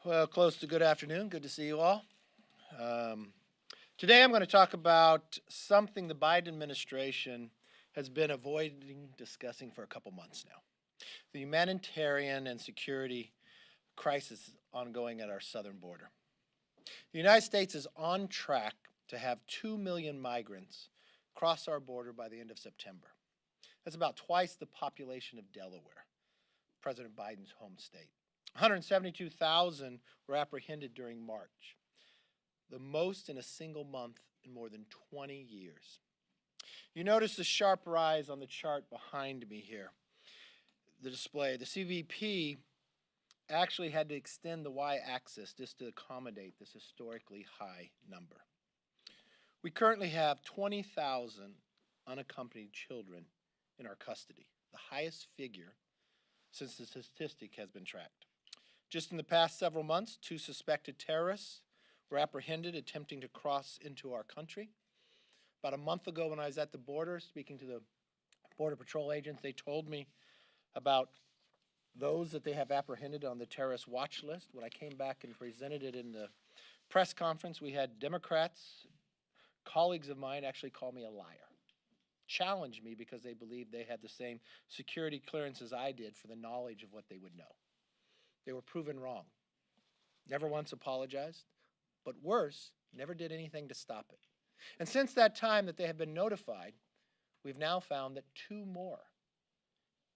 Well, close to good afternoon. Good to see you all. Today I'm going to talk about something the Biden administration has been avoiding discussing for a couple months now. The humanitarian and security crisis ongoing at our southern border. The United States is on track to have 2 million migrants cross our border by the end of September. That's about twice the population of Delaware, President Biden's home state. 172,000 were apprehended during March, the most in a single month in more than 20 years. You notice the sharp rise on the chart behind me here, the display. The CBP actually had to extend the y-axis just to accommodate this historically high number. We currently have 20,000 unaccompanied children in our custody, the highest figure since the statistic has been tracked. Just in the past several months, 2 suspected terrorists were apprehended attempting to cross into our country. About a month ago when I was at the border speaking to the Border Patrol agents, they told me about those that they have apprehended on the terrorist watch list. When I came back and presented it in the press conference, we had Democrats, colleagues of mine, actually call me a liar, challenged me because they believed they had the same security clearance as I did for the knowledge of what they would know. They were proven wrong. Never once apologized, but worse, never did anything to stop it. And since that time that they have been notified, we've now found that 2 more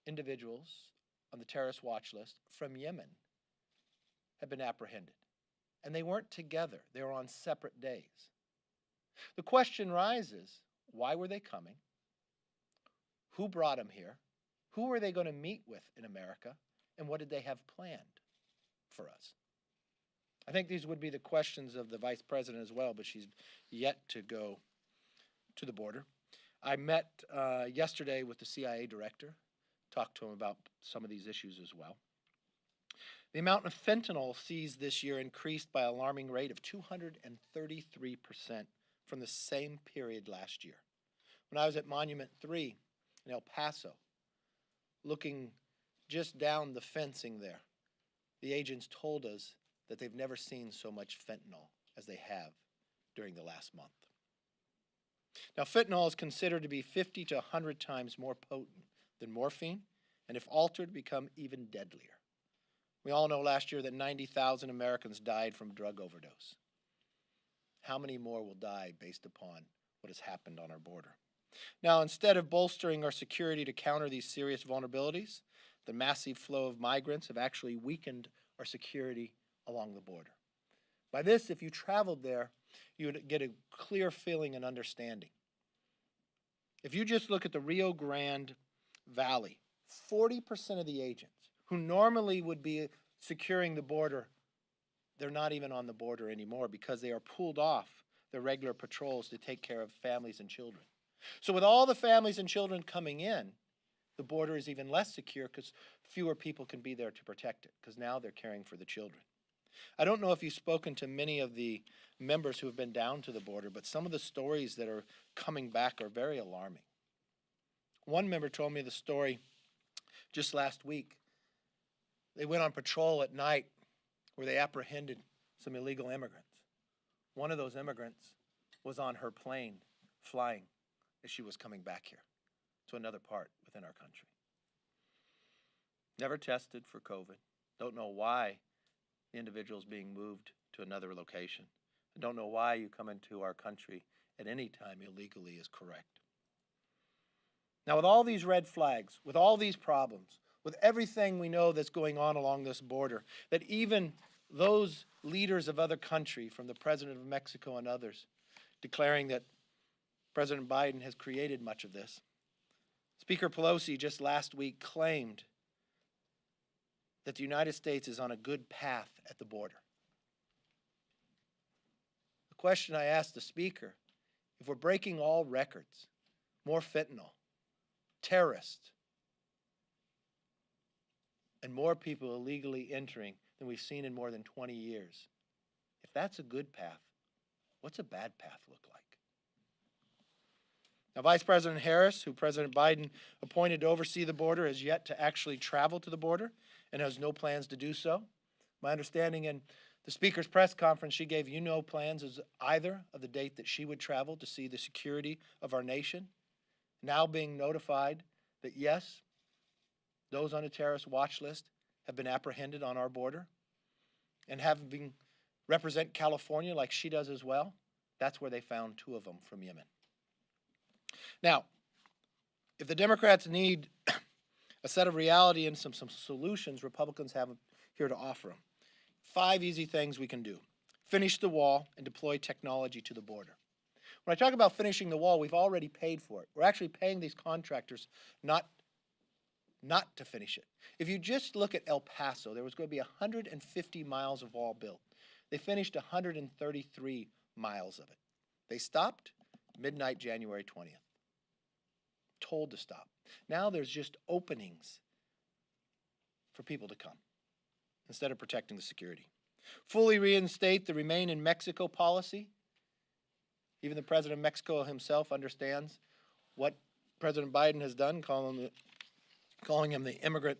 individuals on the terrorist watch list from Yemen have been apprehended. And they weren't together. They were on separate days. The question rises, why were they coming? Who brought them here? Who were they going to meet with in America? And what did they have planned for us? I think these would be the questions of the vice president as well, but she's yet to go to the border. I met yesterday with the CIA director, talked to him about some of these issues as well. The amount of fentanyl seized this year increased by an alarming rate of 233% from the same period last year. When I was at Monument 3 in El Paso, looking just down the fencing there, the agents told us that they've never seen so much fentanyl as they have during the last month. Now, fentanyl is considered to be 50 to 100 times more potent than morphine, and if altered, become even deadlier. We all know last year that 90,000 Americans died from drug overdose. How many more will die based upon what has happened on our border? Now, instead of bolstering our security to counter these serious vulnerabilities, the massive flow of migrants have actually weakened our security along the border. By this, if you traveled there, you would get a clear feeling and understanding. If you just look at the Rio Grande Valley, 40% of the agents who normally would be securing the border, they're not even on the border anymore because they are pulled off their regular patrols to take care of families and children. So with all the families and children coming in, the border is even less secure because fewer people can be there to protect it, because now they're caring for the children. I don't know if you've spoken to many of the members who have been down to the border, but some of the stories that are coming back are very alarming. One member told me the story just last week. They went on patrol at night where they apprehended some illegal immigrants. One of those immigrants was on her plane flying as she was coming back here to another part within our country. Never tested for COVID. Don't know why the individual is being moved to another location. I don't know why you come into our country at any time illegally is correct. Now, with all these red flags, with all these problems, with everything we know that's going on along this border, that even those leaders of other countries, from the President of Mexico and others, declaring that President Biden has created much of this. Speaker Pelosi just last week claimed that the United States is on a good path at the border. The question I asked the Speaker, if we're breaking all records, more fentanyl, terrorists, and more people illegally entering than we've seen in more than 20 years, if that's a good path, what's a bad path look like? Now, Vice President Harris, who President Biden appointed to oversee the border, has yet to actually travel to the border and has no plans to do so. My understanding in the Speaker's press conference, she gave you no plans as either of the date that she would travel to see the security of our nation. Now being notified that yes, those on a terrorist watch list have been apprehended on our border and having represent California like she does as well. That's where they found 2 of them from Yemen. Now, if the Democrats need a set of reality and some solutions, Republicans have here to offer them. 5 easy things we can do. Finish the wall and deploy technology to the border. When I talk about finishing the wall, we've already paid for it. We're actually paying these contractors not to finish it. If you just look at El Paso, there was going to be 150 miles of wall built. They finished 133 miles of it. They stopped midnight January 20th. Told to stop. Now there's just openings for people to come instead of protecting the security. Fully reinstate the Remain in Mexico policy. Even the President of Mexico himself understands what President Biden has done, calling him the immigrant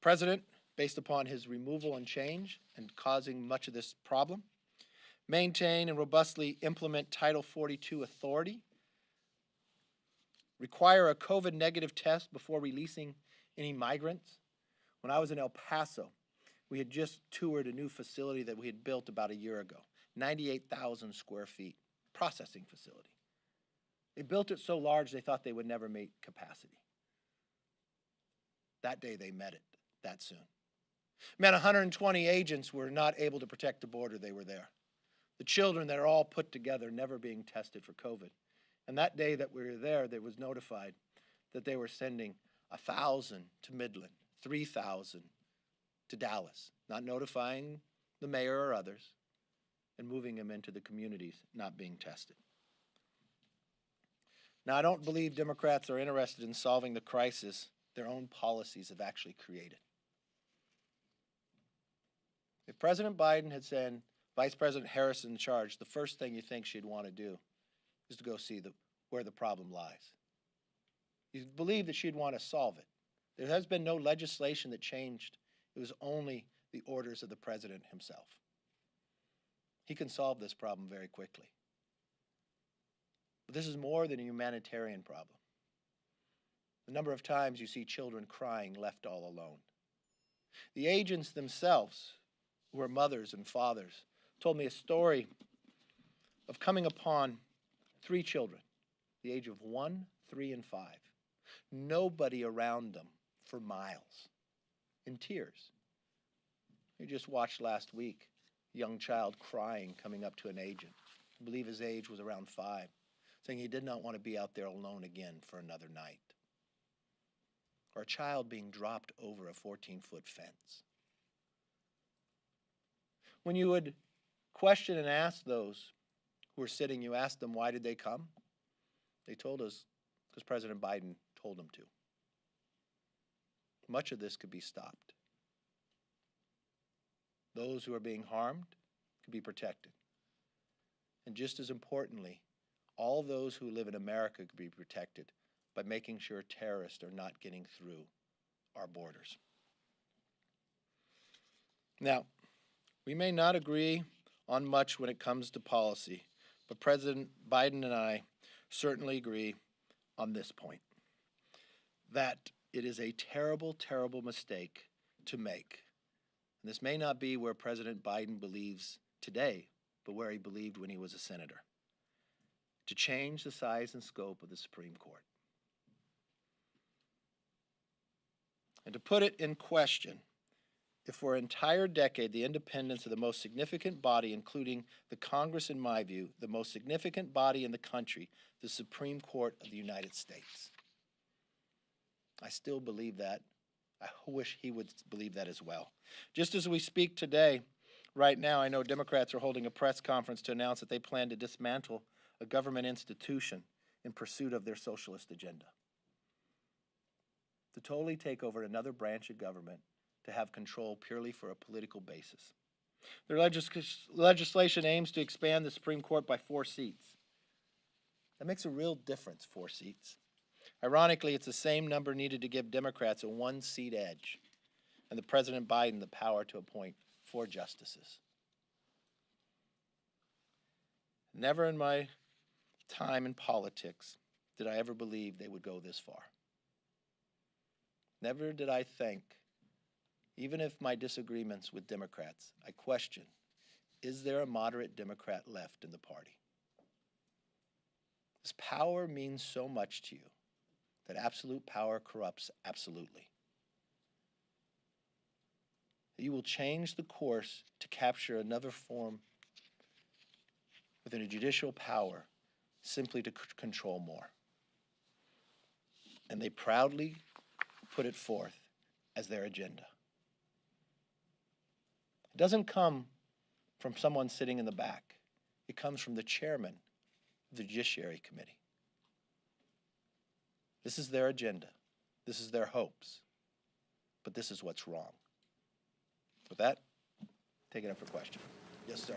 president based upon his removal and change and causing much of this problem. Maintain and robustly implement Title 42 authority. Require a COVID negative test before releasing any migrants. When I was in El Paso, we had just toured a new facility that we had built about a year ago, 98,000 square feet, processing facility. They built it so large they thought they would never meet capacity. That day they met it, that soon. Man, 120 agents were not able to protect the border. They were there. The children that are all put together, never being tested for COVID. And that day that we were there, they was notified that they were sending 1,000 to Midland, 3,000 to Dallas, not notifying the mayor or others, and moving them into the communities not being tested. Now, I don't believe Democrats are interested in solving the crisis their own policies have actually created. If President Biden had sent Vice President Harris in charge, the first thing you think she'd want to do is to go see where the problem lies. You believe that she'd want to solve it. There has been no legislation that changed. It was only the orders of the president himself. He can solve this problem very quickly. But this is more than a humanitarian problem. The number of times you see children crying left all alone. The agents themselves, who are mothers and fathers, told me a story of coming upon 3 children. the age of 1, 3, and 5. Nobody around them for miles, in tears. You just watched last week a young child crying coming up to an agent. I believe his age was around 5, saying he did not want to be out there alone again for another night. Or a child being dropped over a 14-foot fence. When you would question and ask those who were sitting, you asked them, why did they come? They told us, because President Biden told them to. Much of this could be stopped. Those who are being harmed could be protected. And just as importantly, all those who live in America could be protected by making sure terrorists are not getting through our borders. Now, we may not agree on much when it comes to policy, but President Biden and I certainly agree on this point, that it is a terrible, terrible mistake to make. And this may not be where President Biden believes today, but where he believed when he was a senator, to change the size and scope of the Supreme Court. And to put it in question, if for an entire decade the independence of the most significant body, including the Congress, in my view, the most significant body in the country, the Supreme Court of the United States. I still believe that. I wish he would believe that as well. Just as we speak today, right now, I know Democrats are holding a press conference to announce that they plan to dismantle a government institution in pursuit of their socialist agenda. To totally take over another branch of government to have control purely for a political basis. Their legislation aims to expand the Supreme Court by 4 seats. That makes a real difference, 4 seats. Ironically, it's the same number needed to give Democrats a 1-seat edge and the President Biden the power to appoint 4 justices. Never in my time in politics did I ever believe they would go this far. Never did I think, even if my disagreements with Democrats, I question, is there a moderate Democrat left in the party? This power means so much to you, that absolute power corrupts absolutely. You will change the course to capture another form within a judicial power simply to control more. And they proudly put it forth as their agenda. It doesn't come from someone sitting in the back. It comes from the chairman of the Judiciary Committee. This is their agenda. This is their hopes. But this is what's wrong. With that, take it up for questions. Yes, sir.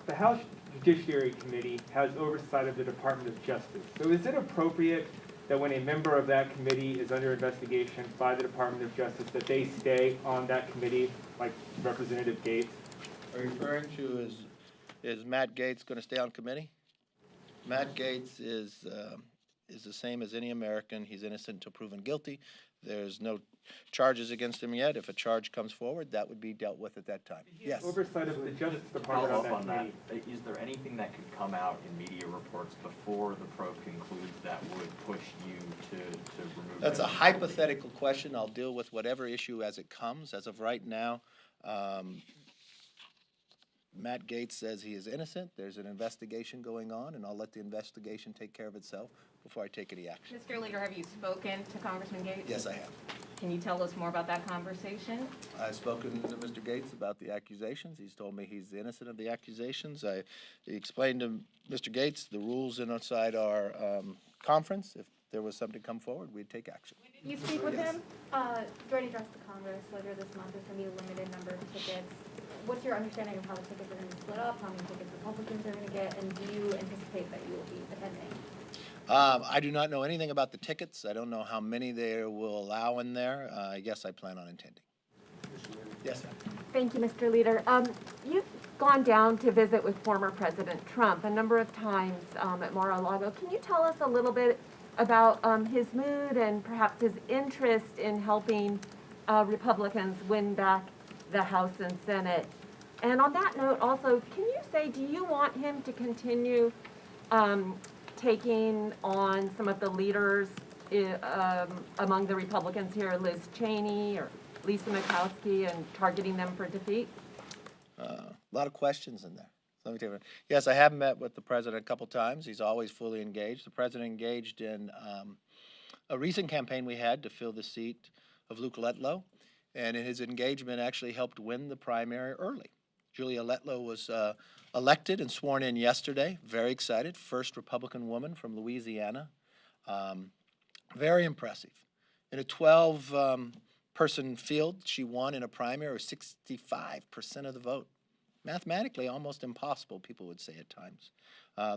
The House Judiciary Committee has oversight of the Department of Justice. So is it appropriate that when a member of that committee is under investigation by the Department of Justice that they stay on that committee, like Representative Gates? Are you referring to is Matt Gaetz going to stay on committee? Matt Gaetz is the same as any American. He's innocent until proven guilty. There's no charges against him yet. If a charge comes forward, that would be dealt with at that time. Yes. Oversight of the Justice Department on that committee. Is there anything that could come out in media reports before the probe concludes that would push you to remove? That's a hypothetical question. I'll deal with whatever issue as it comes. As of right now, Matt Gaetz says he is innocent. There's an investigation going on, and I'll let the investigation take care of itself before I take any action. Mr. Leader, have you spoken to Congressman Gaetz? Yes, I have. Can you tell us more about that conversation? I've spoken to Mr. Gaetz about the accusations. He's told me he's innocent of the accusations. I explained to Mr. Gaetz the rules inside our conference. If there was something to come forward, we'd take action. You speak with Yes. him? During address to Congress later this month, there's going to be a limited number of tickets. What's your understanding of how the tickets are going to be split up, how many tickets Republicans are going to get, and do you anticipate that you will be attending? I do not know anything about the tickets. I don't know how many they will allow in there. Yes, I plan on attending. Yes, ma'am. Thank you, Mr. Leader. You've gone down to visit with former President Trump a number of times at Mar-a-Lago. Can you tell us a little bit about his mood and perhaps his interest in helping Republicans win back the House and Senate? And on that note, also, can you say, do you want him to continue taking on some of the leaders among the Republicans here, Liz Cheney or Lisa Murkowski, and targeting them for defeat? A lot of questions in there. Let me tell you. Yes, I have met with the president a couple times. He's always fully engaged. The president engaged in a recent campaign we had to fill the seat of Luke Letlow, and in his engagement actually helped win the primary early. Julia Letlow was elected and sworn in yesterday. Very excited. First Republican woman from Louisiana. Very impressive. In a 12-person field, she won in a primary with 65% of the vote. Mathematically, almost impossible, people would say at times.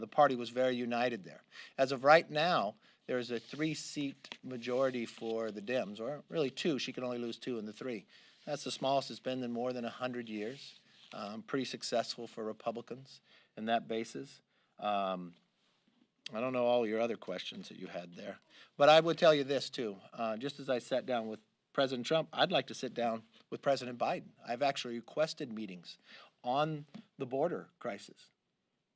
The party was very united there. As of right now, there is a 3-seat majority for the Dems, or really 2. She can only lose 2 in the 3. That's the smallest it's been in more than 100 years. Pretty successful for Republicans in that basis. I don't know all your other questions that you had there. But I would tell you this, too. Just as I sat down with President Trump, I'd like to sit down with President Biden. I've actually requested meetings on the border crisis.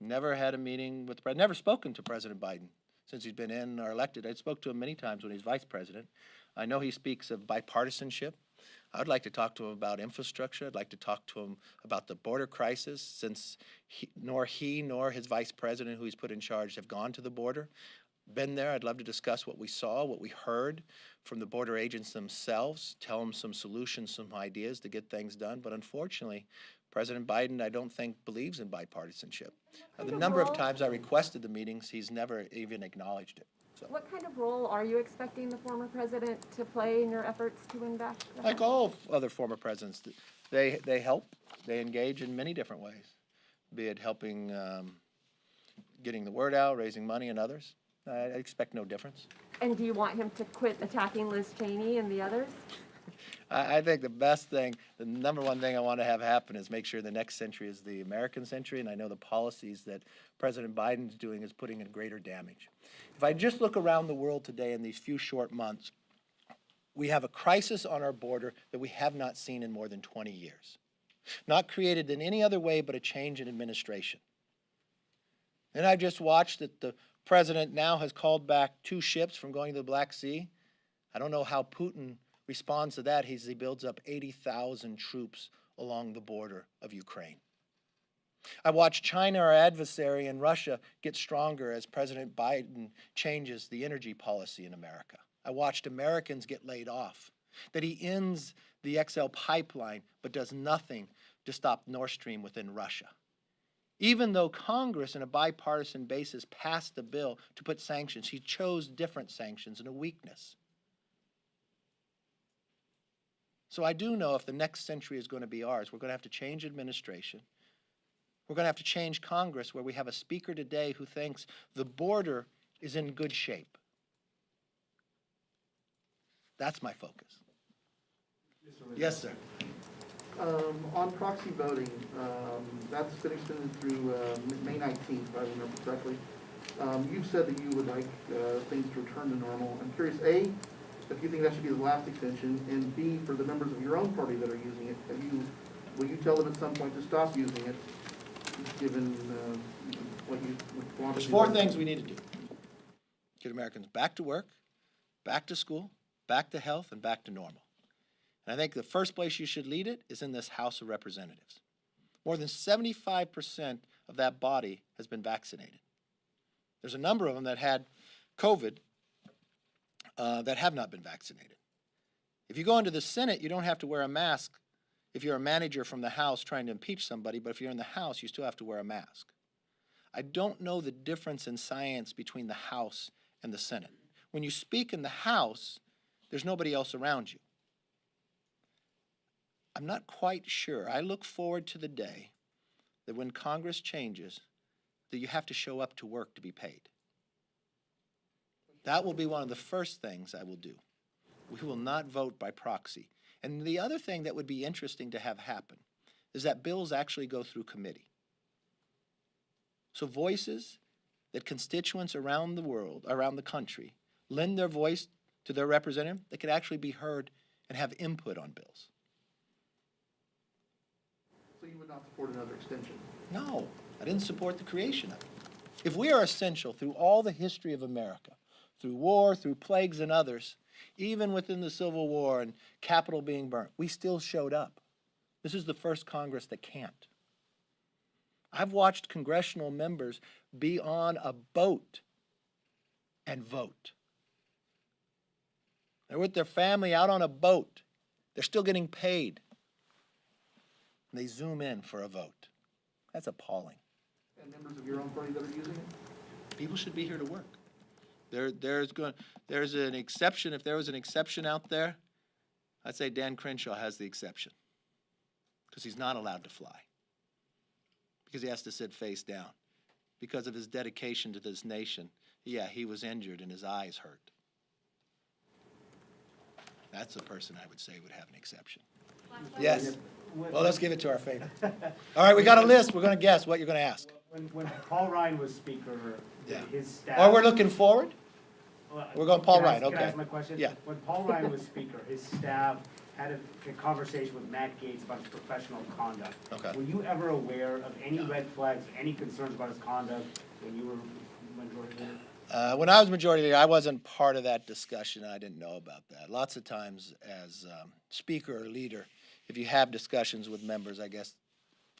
Never had a meeting with the president, never spoken to President Biden since he's been in or elected. I spoke to him many times when he's vice president. I know he speaks of bipartisanship. I'd like to talk to him about infrastructure. I'd like to talk to him about the border crisis, since neither he nor his vice president, who he's put in charge, have gone to the border. Been there. I'd love to discuss what we saw, what we heard from the border agents themselves, tell them some solutions, some ideas to get things done. But unfortunately, President Biden, I don't think, believes in bipartisanship. The number of times I requested the meetings, he's never even acknowledged it. So, What kind of role are you expecting the former president to play in your efforts to win back the like House? all other former presidents, they help, they engage in many different ways, be it helping getting the word out, raising money, and others. I expect no difference. And do you want him to quit attacking Liz Cheney and the others? I think the best thing, the number one thing I want to have happen is make sure the next century is the American century, and I know the policies that President Biden's doing is putting in greater damage. If I just look around the world today in these few short months, we have a crisis on our border that we have not seen in more than 20 years. Not created in any other way but a change in administration. And I just watched that the president now has called back 2 ships from going to the Black Sea. I don't know how Putin responds to that. He builds up 80,000 troops along the border of Ukraine. I watched China, our adversary, and Russia get stronger as President Biden changes the energy policy in America. I watched Americans get laid off, that he ends the XL pipeline but does nothing to stop Nord Stream within Russia. Even though Congress, on a bipartisan basis, passed the bill to put sanctions, he chose different sanctions and a weakness. So I do know if the next century is going to be ours, we're going to have to change administration. We're going to have to change Congress, where we have a speaker today who thinks the border is in good shape. That's my focus. Yes, sir. On proxy voting, that's been extended through May 19th, if I remember correctly. You've said that you would like things to return to normal. I'm curious, A, if you think that should be the last extension, and B, for the members of your own party that are using it, will you tell them at some point to stop using it, given what you would want to There's do? 4 things we need to do. Get Americans back to work, back to school, back to health, and back to normal. And I think the first place you should lead it is in this House of Representatives. More than 75% of that body has been vaccinated. There's a number of them that had COVID that have not been vaccinated. If you go into the Senate, you don't have to wear a mask if you're a manager from the House trying to impeach somebody, but if you're in the House, you still have to wear a mask. I don't know the difference in science between the House and the Senate. When you speak in the House, there's nobody else around you. I'm not quite sure. I look forward to the day that when Congress changes, that you have to show up to work to be paid. That will be one of the first things I will do. We will not vote by proxy. And the other thing that would be interesting to have happen is that bills actually go through committee. So voices that constituents around the world, around the country, lend their voice to their representative, that could actually be heard and have input on bills. So you would not support another extension? No, I didn't support the creation of it. If we are essential through all the history of America, through war, through plagues and others, even within the Civil War and Capitol being burnt, we still showed up. This is the first Congress that can't. I've watched congressional members be on a boat and vote. They're with their family out on a boat. They're still getting paid. And they zoom in for a vote. That's appalling. And members of your own party that are using it? People should be here to work. There's an exception. If there was an exception out there, I'd say Dan Crenshaw has the exception. Because he's not allowed to fly. Because he has to sit face down. Because of his dedication to this nation. Yeah, he was injured and his eyes hurt. That's the person I would say would have an exception. Yes. Well, let's give it to our favorite. All right, we got a list. We're going to guess what you're going to ask. When Paul Ryan was speaker, Yeah. his staff. Or we're looking forward? Well, we're going Paul can I Ryan, ask- Can I okay. ask my question? Yeah. When Paul Ryan was speaker, his staff had a conversation with Matt Gaetz about his professional conduct. Okay. Were you ever aware of any red flags, any concerns about his conduct when you were majority leader? When I was majority leader, I wasn't part of that discussion. I didn't know about that. Lots of times as speaker or leader, if you have discussions with members, I guess,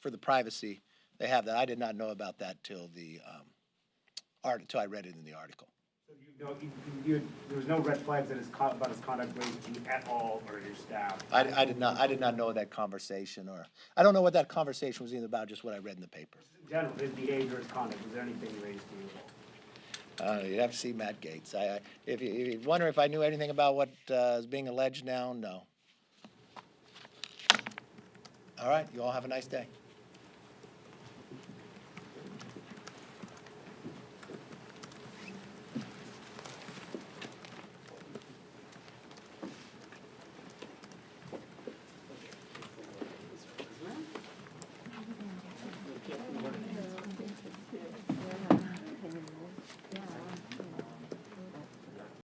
for the privacy, they have that. I did not know about that till I read it in the article. So there was no red flags about his conduct raised to you at all, or your staff? I did not know that conversation, or I don't know what that conversation was even about, just what I read in the paper. In general, his behavior, his conduct, was there anything raised to you at all? You'd have to see Matt Gaetz. If you wonder if I knew anything about what is being alleged now, no. All right, you all have a nice day.